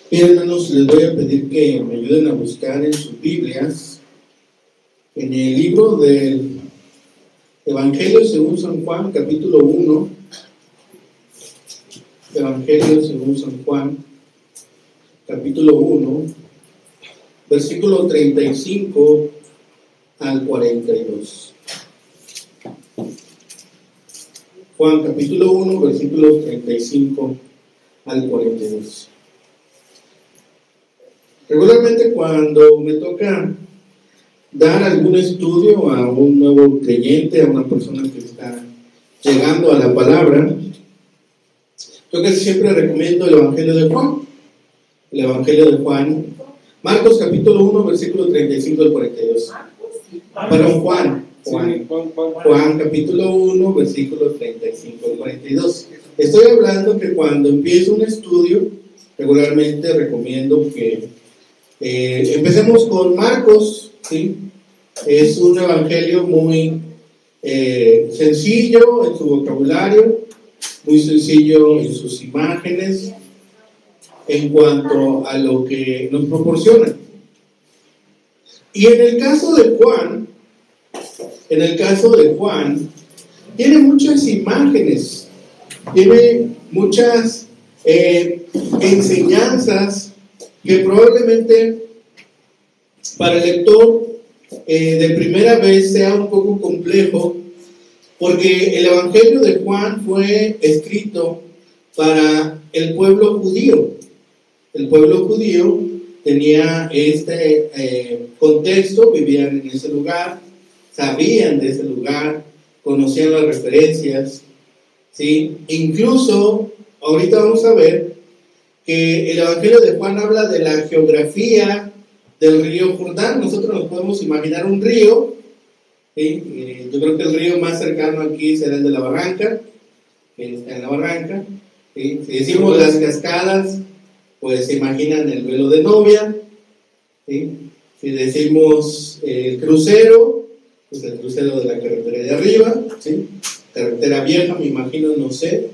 Bien, hermanos, les voy a pedir que me ayuden a buscar en sus Biblias, en el libro del Evangelio según San Juan, capítulo 1. Evangelio según San Juan, capítulo 1, versículo 35 al 42. Juan, capítulo 1, versículos 35 al 42. Regularmente cuando me toca dar algún estudio a un nuevo creyente, a una persona que está llegando a la palabra, yo casi siempre recomiendo el Evangelio de Juan. El Evangelio de Juan, Marcos capítulo 1, versículo 35 al 42. Perdón, Juan capítulo 1, versículo 35 al 42. Estoy hablando que cuando empiezo un estudio, regularmente recomiendo que empecemos con Marcos, ¿sí? Es un evangelio muy sencillo en su vocabulario, muy sencillo en sus imágenes, en cuanto a lo que nos proporciona. Y en el caso de Juan, tiene muchas imágenes, tiene muchas enseñanzas que probablemente para el lector de primera vez sea un poco complejo, porque el Evangelio de Juan fue escrito para el pueblo judío. El pueblo judío tenía este contexto, vivían en ese lugar, sabían de ese lugar, conocían las referencias, ¿sí? Incluso, ahorita vamos a ver que el Evangelio de Juan habla de la geografía del río Jordán. Nosotros nos podemos imaginar un río, ¿sí? Yo creo que el río más cercano aquí será el de la Barranca, que está en la Barranca, ¿sí? Si decimos las cascadas, pues se imaginan el velo de novia, ¿sí? Si decimos el crucero, pues el crucero de la carretera de arriba, ¿sí? Carretera vieja, me imagino, no sé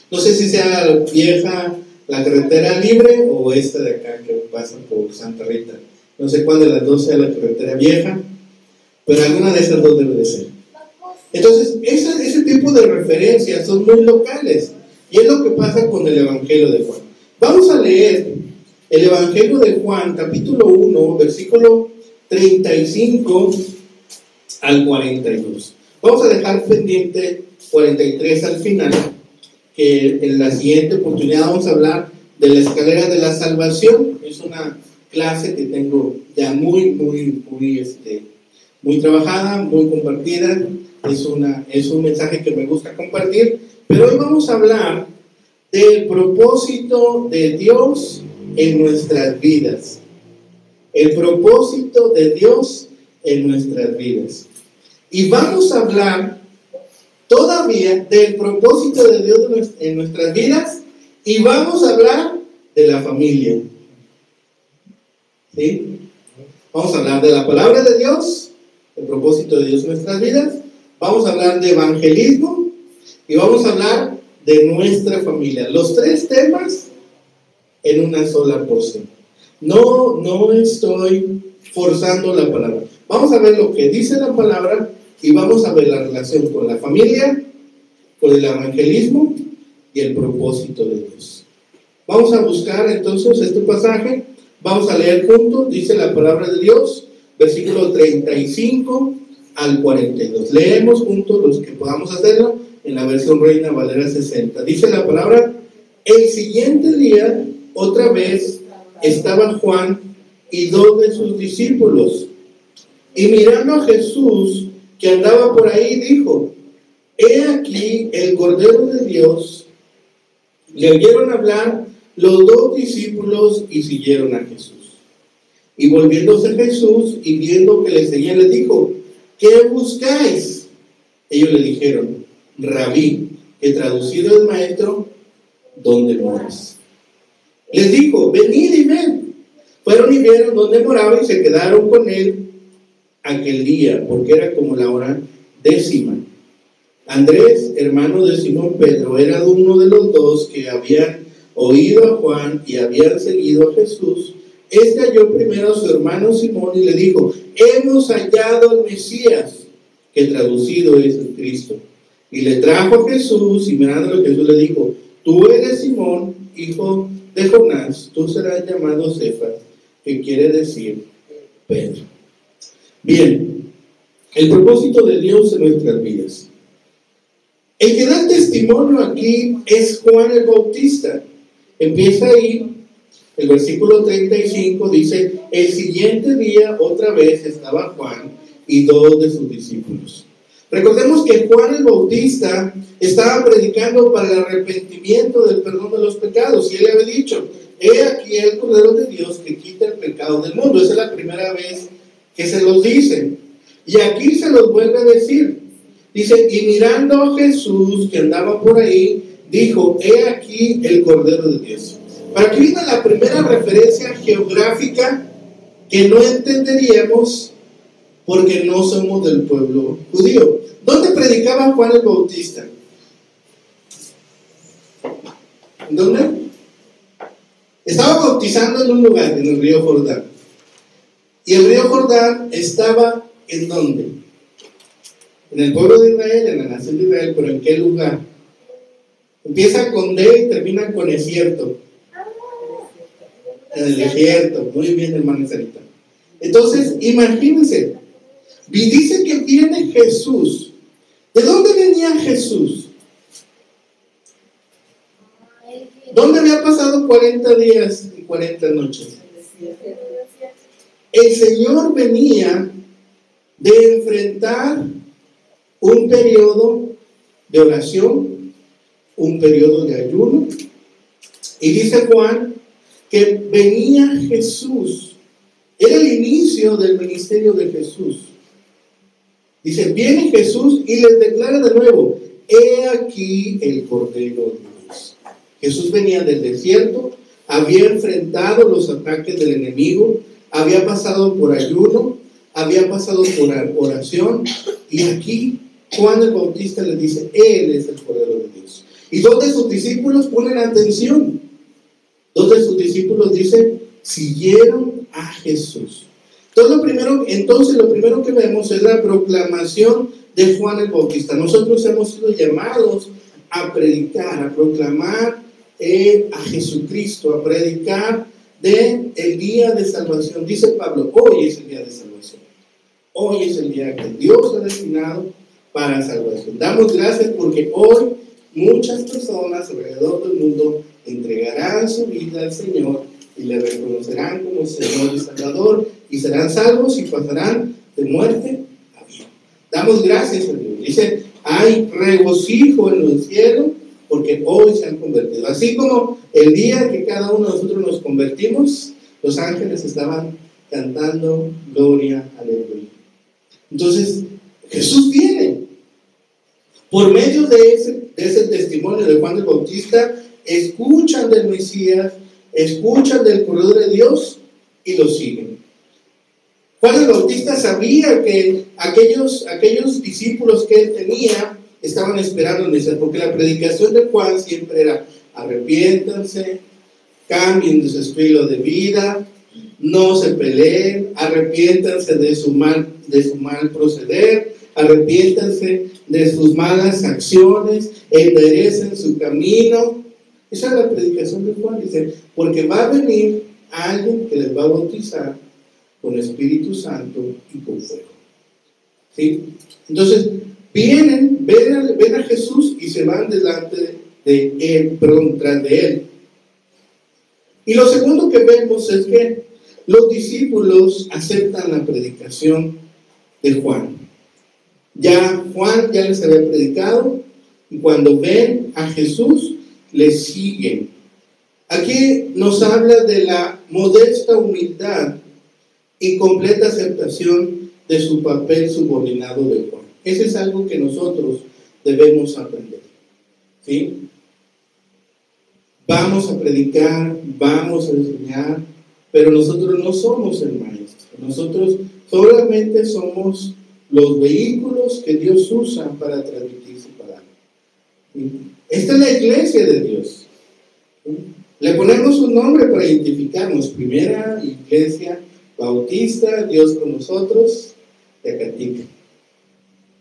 si sea vieja la carretera libre o esta de acá que pasa por Santa Rita. No sé cuál de las dos sea la carretera vieja, pero alguna de esas dos debe de ser. Entonces, ese tipo de referencias son muy locales, y es lo que pasa con el Evangelio de Juan. Vamos a leer el Evangelio de Juan, capítulo 1, versículo 35 al 42. Vamos a dejar pendiente 43 al final, que en la siguiente oportunidad vamos a hablar de la escalera de la salvación. Es una clase que tengo ya muy trabajada, muy compartida. Es un mensaje que me gusta compartir, pero hoy vamos a hablar del propósito de Dios en nuestras vidas. El propósito de Dios en nuestras vidas. Y vamos a hablar todavía del propósito de Dios en nuestras vidas, y vamos a hablar de la familia, ¿sí? Vamos a hablar de la palabra de Dios, el propósito de Dios en nuestras vidas, vamos a hablar de evangelismo y vamos a hablar de nuestra familia. Los tres temas en una sola porción. No estoy forzando la palabra. Vamos a ver lo que dice la palabra y vamos a ver la relación con la familia, con el evangelismo y el propósito de Dios. Vamos a buscar entonces este pasaje, vamos a leer juntos, dice la palabra de Dios, versículo 35 al 42. Leemos juntos los que podamos hacerlo en la versión Reina Valera 60. Dice la palabra: el siguiente día, otra vez, estaba Juan y dos de sus discípulos, y mirando a Jesús que andaba por ahí, dijo: he aquí el Cordero de Dios. Le oyeron hablar los dos discípulos y siguieron a Jesús. Y volviéndose Jesús y viendo que le seguían, les dijo: ¿qué buscáis? Ellos le dijeron: Rabí, que traducido es maestro, ¿dónde moras? Les dijo: venid y ven. Fueron y vieron dónde moraba y se quedaron con él aquel día, porque era como la hora 10. Andrés, hermano de Simón Pedro, era uno de los dos que habían oído a Juan y habían seguido a Jesús, este halló primero a su hermano Simón y le dijo: hemos hallado al Mesías, que traducido es el Cristo. Y le trajo a Jesús, y mirándolo Jesús le dijo: tú eres Simón, hijo de Jonás, tú serás llamado Cefas, que quiere decir Pedro. Bien, el propósito de Dios en nuestras vidas. El que da testimonio aquí es Juan el Bautista. Empieza ahí, el versículo 35 dice: el siguiente día otra vez estaba Juan y 2 de sus discípulos. Recordemos que Juan el Bautista estaba predicando para el arrepentimiento del perdón de los pecados, y él había dicho: he aquí el Cordero de Dios que quita el pecado del mundo. Esa es la primera vez que se los dice, y aquí se los vuelve a decir. Dice: y mirando a Jesús que andaba por ahí, dijo: he aquí el Cordero de Dios. Para que viene la primera referencia geográfica que no entenderíamos porque no somos del pueblo judío. ¿Dónde predicaba Juan el Bautista? ¿Dónde? Estaba bautizando en un lugar, en el río Jordán. Y el río Jordán estaba ¿en dónde? En el pueblo de Israel, en la nación de Israel, pero ¿en qué lugar? Empieza con D y termina con desierto. En el desierto. Muy bien, hermana Sarita. Entonces, imagínense. Y dice que viene Jesús. ¿De dónde venía Jesús? ¿Dónde había pasado 40 días y 40 noches? El Señor venía de enfrentar un periodo de oración, un periodo de ayuno, y dice Juan que venía Jesús. Era el inicio del ministerio de Jesús. Dice: viene Jesús y les declara de nuevo: he aquí el Cordero de Dios. Jesús venía del desierto, había enfrentado los ataques del enemigo, había pasado por ayuno, había pasado por oración, y aquí Juan el Bautista le dice: él es el Cordero de Dios. Y 2 de sus discípulos ponen atención. 2 de sus discípulos dicen: siguieron a Jesús. Entonces lo primero que vemos es la proclamación de Juan el Bautista. Nosotros hemos sido llamados a predicar, a proclamar a Jesucristo, a predicar el día de salvación. Dice Pablo: hoy es el día de salvación. Hoy es el día que Dios ha destinado para salvación. Damos gracias porque hoy muchas personas alrededor del mundo entregarán su vida al Señor y le reconocerán como Señor y Salvador, y serán salvos y pasarán de muerte a vida. Damos gracias a Dios. Dice: hay regocijo en los cielos porque hoy se han convertido. Así como el día que cada uno de nosotros nos convertimos, los ángeles estaban cantando gloria, aleluya. Entonces Jesús viene. Por medio de ese testimonio de Juan el Bautista, escuchan del Mesías, escuchan del Cordero de Dios y lo siguen. Juan el Bautista sabía que aquellos discípulos que él tenía estaban esperando en Mesías, porque la predicación de Juan siempre era: arrepiéntanse, cambien de su estilo de vida, no se peleen, arrepiéntanse de su mal proceder, arrepiéntanse de sus malas acciones, enderecen su camino. Esa es la predicación de Juan. Dice: porque va a venir alguien que les va a bautizar con Espíritu Santo y con fuego. ¿Sí? Entonces ven a Jesús y se van delante de él, tras de él. Y lo segundo que vemos es que los discípulos aceptan la predicación de Juan. Juan ya les había predicado, y cuando ven a Jesús, le siguen. Aquí nos habla de la modesta humildad y completa aceptación de su papel subordinado de Juan. Ese es algo que nosotros debemos aprender. ¿Sí? Vamos a predicar, vamos a enseñar, pero nosotros no somos el maestro. Nosotros solamente somos los vehículos que Dios usa para transmitir su palabra. ¿Sí? Esta es la iglesia de Dios. ¿Sí? Le ponemos un nombre para identificarnos. Primera Iglesia Bautista, Dios con nosotros, de Acatica.